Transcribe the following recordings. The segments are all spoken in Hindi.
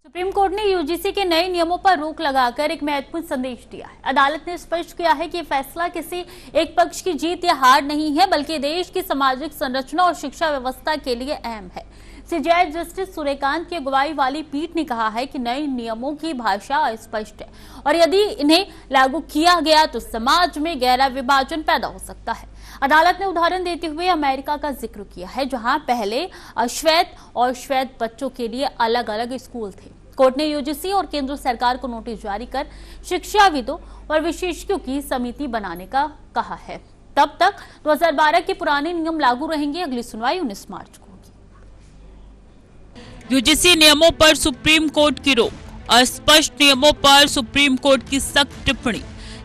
सुप्रीम कोर्ट ने यूजीसी के नए नियमों पर रोक लगाकर एक महत्वपूर्ण संदेश दिया है। अदालत ने स्पष्ट किया है कि फैसला किसी एक पक्ष की जीत या हार नहीं है, बल्कि देश की सामाजिक संरचना और शिक्षा व्यवस्था के लिए अहम है। सीजेआई जस्टिस सूर्यकांत की अगुवाई वाली पीठ ने कहा है कि नए नियमों की भाषा अस्पष्ट है और यदि इन्हें लागू किया गया तो समाज में गहरा विभाजन पैदा हो सकता है। अदालत ने उदाहरण देते हुए अमेरिका का जिक्र किया है, जहां पहले अश्वेत और श्वेत बच्चों के लिए अलग अलग स्कूल थे। कोर्ट ने यूजीसी और केंद्र सरकार को नोटिस जारी कर शिक्षाविदों और विशेषज्ञों की समिति बनाने का कहा है। तब तक 2012 के पुराने नियम लागू रहेंगे। अगली सुनवाई 19 मार्च को होगी। यूजीसी नियमों पर सुप्रीम कोर्ट की रोक, अस्पष्ट नियमों पर सुप्रीम कोर्ट की सख्त टिप्पणी,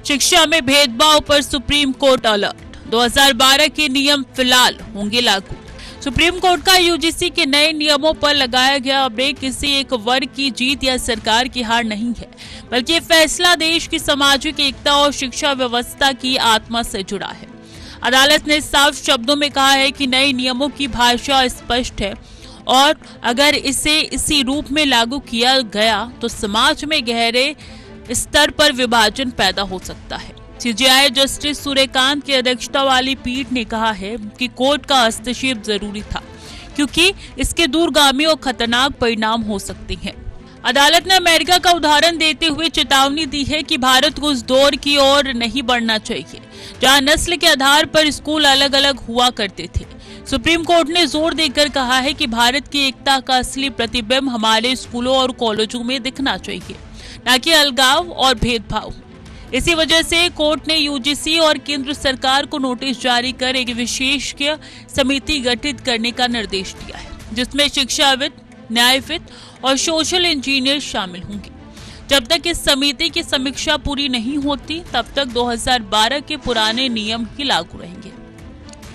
शिक्षा में भेदभाव पर सुप्रीम कोर्ट अलर्ट। 2012 के नियम फिलहाल होंगे लागू। सुप्रीम कोर्ट का यूजीसी के नए नियमों पर लगाया गया ब्रेक किसी एक वर्ग की जीत या सरकार की हार नहीं है, बल्कि ये फैसला देश की सामाजिक एकता और शिक्षा व्यवस्था की आत्मा से जुड़ा है। अदालत ने साफ शब्दों में कहा है कि नए नियमों की भाषा स्पष्ट है और अगर इसे इसी रूप में लागू किया गया तो समाज में गहरे स्तर पर विभाजन पैदा हो सकता है। सीजेआई जस्टिस सूर्यकांत की अध्यक्षता वाली पीठ ने कहा है कि कोर्ट का हस्तक्षेप जरूरी था, क्योंकि इसके दूरगामी और खतरनाक परिणाम हो सकते हैं। अदालत ने अमेरिका का उदाहरण देते हुए चेतावनी दी है कि भारत को उस दौर की ओर नहीं बढ़ना चाहिए जहां नस्ल के आधार पर स्कूल अलग अलग हुआ करते थे। सुप्रीम कोर्ट ने जोर देकर कहा है कि भारत की एकता का असली प्रतिबिंब हमारे स्कूलों और कॉलेजों में दिखना चाहिए, न कि अलगाव और भेदभाव। इसी वजह से कोर्ट ने यूजीसी और केंद्र सरकार को नोटिस जारी कर एक विशेषज्ञ समिति गठित करने का निर्देश दिया है, जिसमें शिक्षाविद, न्यायविद और सोशल इंजीनियर शामिल होंगे। जब तक इस समिति की समीक्षा पूरी नहीं होती, तब तक 2012 के पुराने नियम ही लागू रहेंगे।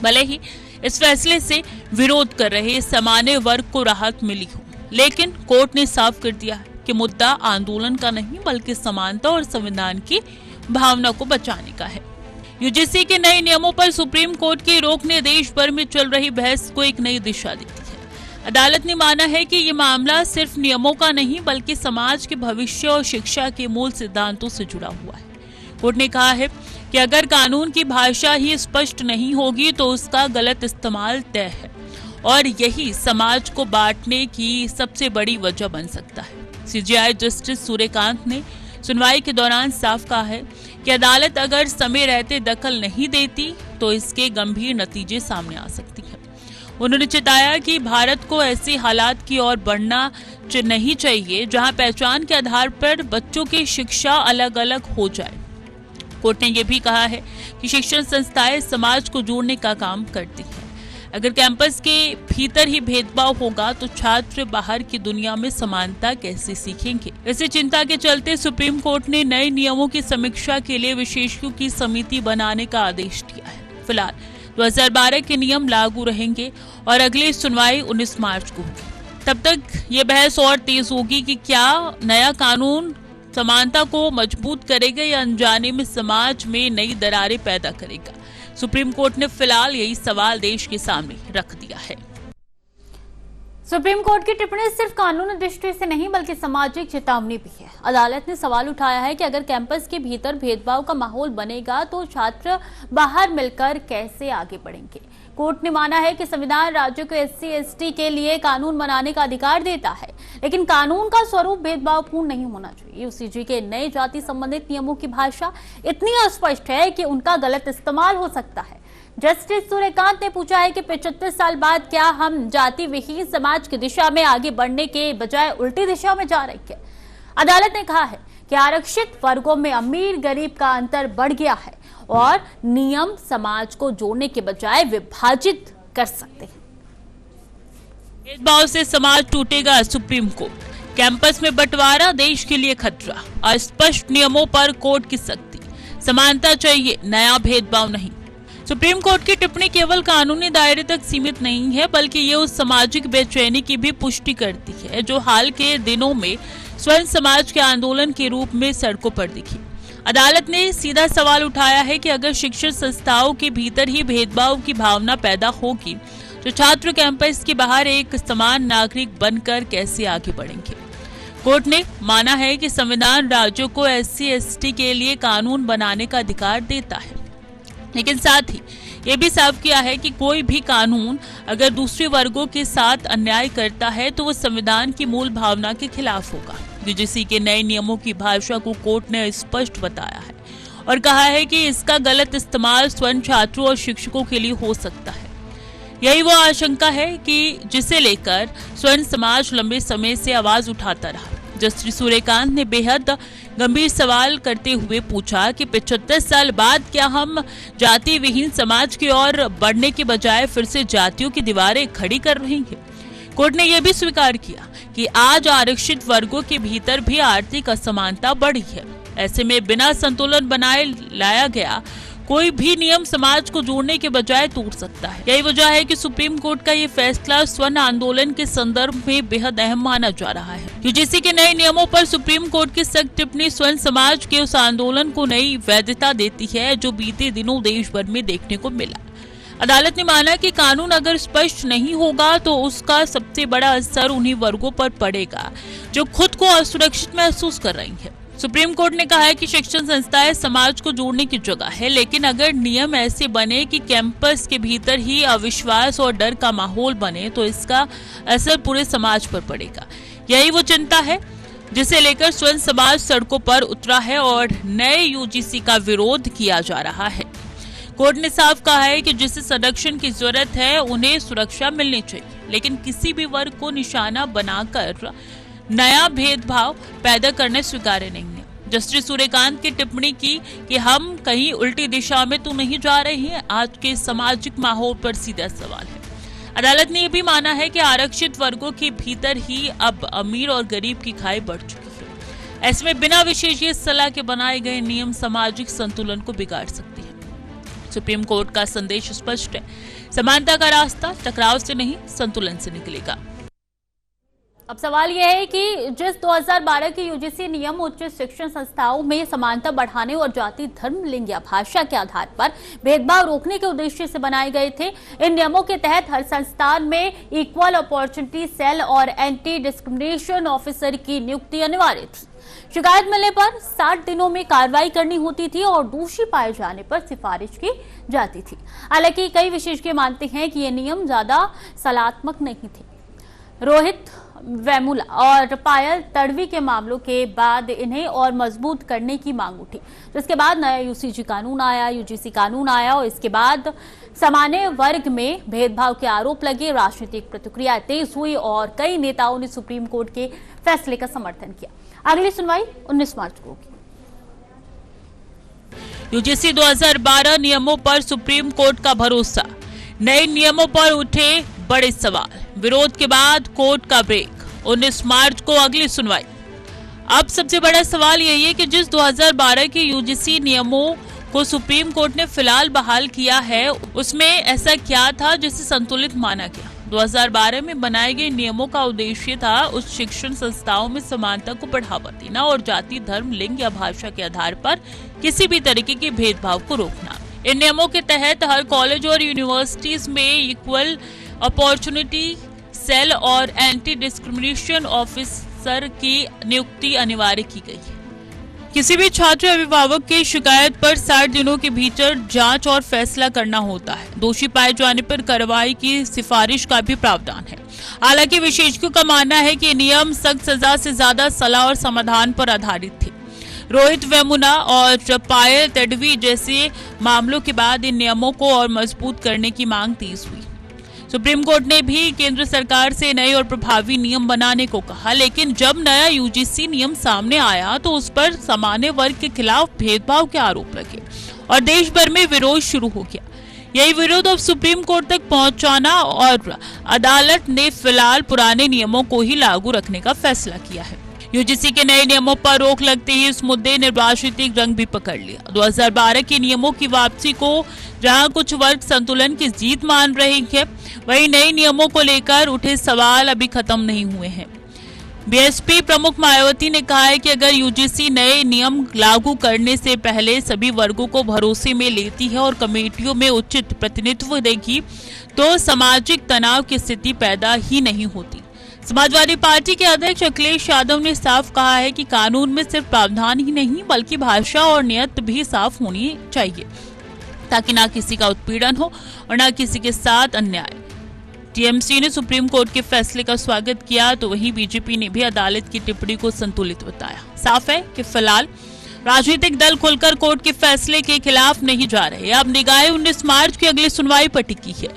भले ही इस फैसले से विरोध कर रहे सामान्य वर्ग को राहत मिली हो, लेकिन कोर्ट ने साफ कर दिया है कि मुद्दा आंदोलन का नहीं, बल्कि समानता और संविधान की भावना को बचाने का है। यूजीसी के नए नियमों पर सुप्रीम कोर्ट की रोक ने देश भर में चल रही बहस को एक नई दिशा दी है। अदालत ने माना है कि ये मामला सिर्फ नियमों का नहीं, बल्कि समाज के भविष्य और शिक्षा के मूल सिद्धांतों से जुड़ा हुआ है। कोर्ट ने कहा है कि अगर कानून की भाषा ही स्पष्ट नहीं होगी तो उसका गलत इस्तेमाल तय है और यही समाज को बांटने की सबसे बड़ी वजह बन सकता है। सीजेआई जस्टिस सूर्यकांत ने सुनवाई के दौरान साफ कहा है कि अदालत अगर समय रहते दखल नहीं देती तो इसके गंभीर नतीजे सामने आ सकती हैं। उन्होंने चेताया कि भारत को ऐसे हालात की ओर बढ़ना नहीं चाहिए जहां पहचान के आधार पर बच्चों की शिक्षा अलग अलग हो जाए। कोर्ट ने यह भी कहा है कि शिक्षण संस्थाएं समाज को जोड़ने का काम करती हैं। अगर कैंपस के भीतर ही भेदभाव होगा तो छात्र बाहर की दुनिया में समानता कैसे सीखेंगे। इसी चिंता के चलते सुप्रीम कोर्ट ने नए नियमों की समीक्षा के लिए विशेषज्ञों की समिति बनाने का आदेश दिया है। फिलहाल 2012 के नियम लागू रहेंगे और अगली सुनवाई 19 मार्च को होगी। तब तक ये बहस और तेज होगी कि क्या नया कानून समानता को मजबूत करेगा या अनजाने में समाज में नई दरारें पैदा करेगा। सुप्रीम कोर्ट ने फिलहाल यही सवाल देश के सामने रख दिया है। सुप्रीम कोर्ट की टिप्पणी सिर्फ कानूनी दृष्टि से नहीं, बल्कि सामाजिक चेतावनी भी है। अदालत ने सवाल उठाया है कि अगर कैंपस के भीतर भेदभाव का माहौल बनेगा तो छात्र बाहर मिलकर कैसे आगे बढ़ेंगे। कोर्ट ने माना है कि संविधान राज्यों को एससी एसटी के लिए कानून बनाने का अधिकार देता है, लेकिन कानून का स्वरूप भेदभावपूर्ण नहीं होना चाहिए। यूजीसी के नए जाति संबंधित नियमों की भाषा इतनी अस्पष्ट है कि उनका गलत इस्तेमाल हो सकता है। जस्टिस सूर्यकांत ने पूछा है कि 75 साल बाद क्या हम जाति विहीन समाज की दिशा में आगे बढ़ने के बजाय उल्टी दिशा में जा रहे हैं। अदालत ने कहा है कि आरक्षित वर्गों में अमीर गरीब का अंतर बढ़ गया है और नियम समाज को जोड़ने के बजाय विभाजित कर सकते हैं। भेदभाव से समाज टूटेगा, सुप्रीम कोर्ट। कैंपस में बंटवारा देश के लिए खतरा, अस्पष्ट नियमों पर कोर्ट की सख्ती, समानता चाहिए, नया भेदभाव नहीं। सुप्रीम कोर्ट की टिप्पणी केवल कानूनी दायरे तक सीमित नहीं है, बल्कि ये उस सामाजिक बेचैनी की भी पुष्टि करती है जो हाल के दिनों में स्वयं समाज के आंदोलन के रूप में सड़कों पर दिखी। अदालत ने सीधा सवाल उठाया है कि अगर शिक्षण संस्थाओं के भीतर ही भेदभाव की भावना पैदा होगी तो छात्र कैंपस के बाहर एक समान नागरिक बनकर कैसे आगे बढ़ेंगे। कोर्ट ने माना है कि संविधान राज्यों को SC/ST के लिए कानून बनाने का अधिकार देता है, लेकिन साथ ही ये भी साफ किया है कि कोई भी कानून अगर दूसरे वर्गों के साथ अन्याय करता है तो वो संविधान की मूल भावना के खिलाफ होगा। यूजीसी के नए नियमों की भाषा को कोर्ट ने स्पष्ट बताया है और कहा है कि इसका गलत इस्तेमाल स्वयं छात्रों और शिक्षकों के लिए हो सकता है। यही वो आशंका है कि जिसे लेकर स्वयं समाज लंबे समय से आवाज उठाता रहा। जस्टिस सूर्यकांत ने बेहद गंभीर सवाल करते हुए पूछा कि 75 साल बाद क्या हम जाति विहीन समाज की ओर बढ़ने के बजाय फिर से जातियों की दीवारें खड़ी कर रहे हैं। कोर्ट ने यह भी स्वीकार किया कि आज आरक्षित वर्गों के भीतर भी आर्थिक असमानता बढ़ी है। ऐसे में बिना संतुलन बनाए लाया गया कोई भी नियम समाज को जोड़ने के बजाय टूट सकता है। यही वजह है कि सुप्रीम कोर्ट का ये फैसला स्वर्ण आंदोलन के संदर्भ में बेहद अहम माना जा रहा है। यूजीसी के नए नियमों पर सुप्रीम कोर्ट की सख्त टिप्पणी स्वर्ण समाज के उस आंदोलन को नई वैधता देती है जो बीते दिनों देश भर में देखने को मिला। अदालत ने माना कि कानून अगर स्पष्ट नहीं होगा तो उसका सबसे बड़ा असर उन्हीं वर्गों पर पड़ेगा जो खुद को असुरक्षित महसूस कर रही है। सुप्रीम कोर्ट ने कहा है कि शिक्षण संस्थाएं समाज को जोड़ने की जगह है, लेकिन अगर नियम ऐसे बने कि कैंपस के भीतर ही अविश्वास और डर का माहौल बने तो इसका असर पूरे समाज पर पड़ेगा। यही वो चिंता है जिसे लेकर स्वयं समाज सड़कों पर उतरा है और नए यूजीसी का विरोध किया जा रहा है। कोर्ट ने साफ कहा है कि जिसे संरक्षण की जरूरत है उन्हें सुरक्षा मिलनी चाहिए, लेकिन किसी भी वर्ग को निशाना बनाकर नया भेदभाव पैदा करने स्वीकार्य नहीं है। जस्टिस सूर्यकांत की टिप्पणी की कि हम कहीं उल्टी दिशा में तो नहीं जा रहे हैं, आज के सामाजिक माहौल पर सीधा सवाल है। अदालत ने यह भी माना है कि आरक्षित वर्गों के भीतर ही अब अमीर और गरीब की खाई बढ़ चुकी है। ऐसे में बिना विशेषज्ञ सलाह के बनाए गए नियम सामाजिक संतुलन को बिगाड़ सकते हैं। सुप्रीम कोर्ट का संदेश स्पष्ट है, समानता का रास्ता टकराव से नहीं संतुलन से निकलेगा। अब सवाल यह है कि जिस 2012 के यूजीसी नियम उच्च शिक्षण संस्थाओं में समानता बढ़ाने और जाति, धर्म, लिंग या भाषा के आधार पर भेदभाव रोकने के उद्देश्य से बनाए गए थे, इन नियमों के तहत हर संस्थान में इक्वल अपॉर्चुनिटी सेल और एंटी डिस्क्रिमिनेशन ऑफिसर की नियुक्ति अनिवार्य थी। शिकायत मिलने पर 60 दिनों में कार्रवाई करनी होती थी और दोषी पाए जाने पर सिफारिश की जाती थी। हालांकि कई विशेषज्ञ मानते हैं कि ये नियम ज्यादा सलात्मक नहीं थे। रोहित वेमुला और पायल तड़वी के मामलों के बाद इन्हें और मजबूत करने की मांग उठी, जिसके बाद नया यूजीसी कानून आया और इसके बाद सामान्य वर्ग में भेदभाव के आरोप लगे, राजनीतिक प्रतिक्रिया तेज हुई और कई नेताओं ने सुप्रीम कोर्ट के फैसले का समर्थन किया। अगली सुनवाई 19 मार्च को होगी। यूजीसी 2012 नियमों पर सुप्रीम कोर्ट का भरोसा, नए नियमों पर उठे बड़े सवाल, विरोध के बाद कोर्ट का ब्रेक, 19 मार्च को अगली सुनवाई। अब सबसे बड़ा सवाल यही है कि जिस 2012 के यूजीसी नियमों को सुप्रीम कोर्ट ने फिलहाल बहाल किया है उसमें ऐसा क्या था जिसे संतुलित माना गया। 2012 में बनाए गए नियमों का उद्देश्य था उच्च शिक्षण संस्थाओं में समानता को बढ़ावा देना और जाति, धर्म, लिंग या भाषा के आधार पर किसी भी तरीके के भेदभाव को रोकना। इन नियमों के तहत हर कॉलेज और यूनिवर्सिटीज में इक्वल अपॉर्चुनिटी सेल और एंटी डिस्क्रिमिनेशन ऑफिसर की नियुक्ति अनिवार्य की गई है। किसी भी छात्र अभिभावक की शिकायत पर 60 दिनों के भीतर जांच और फैसला करना होता है। दोषी पाए जाने पर कार्रवाई की सिफारिश का भी प्रावधान है। हालांकि विशेषज्ञों का मानना है कि नियम सख्त सजा से ज्यादा सलाह और समाधान पर आधारित थे। रोहित वेमुला और पायल तड़वी जैसे मामलों के बाद इन नियमों को और मजबूत करने की मांग तेज हुई। सुप्रीम कोर्ट ने भी केंद्र सरकार से नए और प्रभावी नियम बनाने को कहा, लेकिन जब नया यूजीसी नियम सामने आया तो उस पर सामान्य वर्ग के खिलाफ भेदभाव के आरोप लगे और देश भर में विरोध शुरू हो गया। यही विरोध अब सुप्रीम कोर्ट तक पहुंचाना और अदालत ने फिलहाल पुराने नियमों को ही लागू रखने का फैसला किया है। यूजीसी के नए नियमों पर रोक लगते ही इस मुद्दे ने राजनीतिक रंग भी पकड़ लिया। 2012 के नियमों की वापसी को जहां कुछ वर्ग संतुलन की जीत मान रहे हैं, वहीं नए नियमों को लेकर उठे सवाल अभी खत्म नहीं हुए हैं। बीएसपी प्रमुख मायावती ने कहा है कि अगर यूजीसी नए नियम लागू करने से पहले सभी वर्गों को भरोसे में लेती है और कमेटियों में उचित प्रतिनिधित्व देगी तो सामाजिक तनाव की स्थिति पैदा ही नहीं होती। समाजवादी पार्टी के अध्यक्ष अखिलेश यादव ने साफ कहा है कि कानून में सिर्फ प्रावधान ही नहीं बल्कि भाषा और नियत भी साफ होनी चाहिए, ताकि ना किसी का उत्पीड़न हो और ना किसी के साथ अन्याय। टीएमसी ने सुप्रीम कोर्ट के फैसले का स्वागत किया, तो वहीं बीजेपी ने भी अदालत की टिप्पणी को संतुलित बताया। साफ है कि फिलहाल राजनीतिक दल खुलकर कोर्ट के फैसले के खिलाफ नहीं जा रहे। अब निगाहें 19 मार्च की अगली सुनवाई पर टिकी है।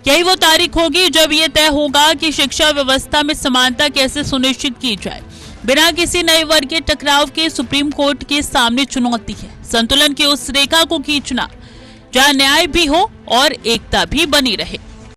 यही वो तारीख होगी जब ये तय होगा कि शिक्षा व्यवस्था में समानता कैसे सुनिश्चित की जाए बिना किसी नए वर्ग के टकराव के। सुप्रीम कोर्ट के सामने चुनौती है संतुलन की उस रेखा को खींचना जहां न्याय भी हो और एकता भी बनी रहे।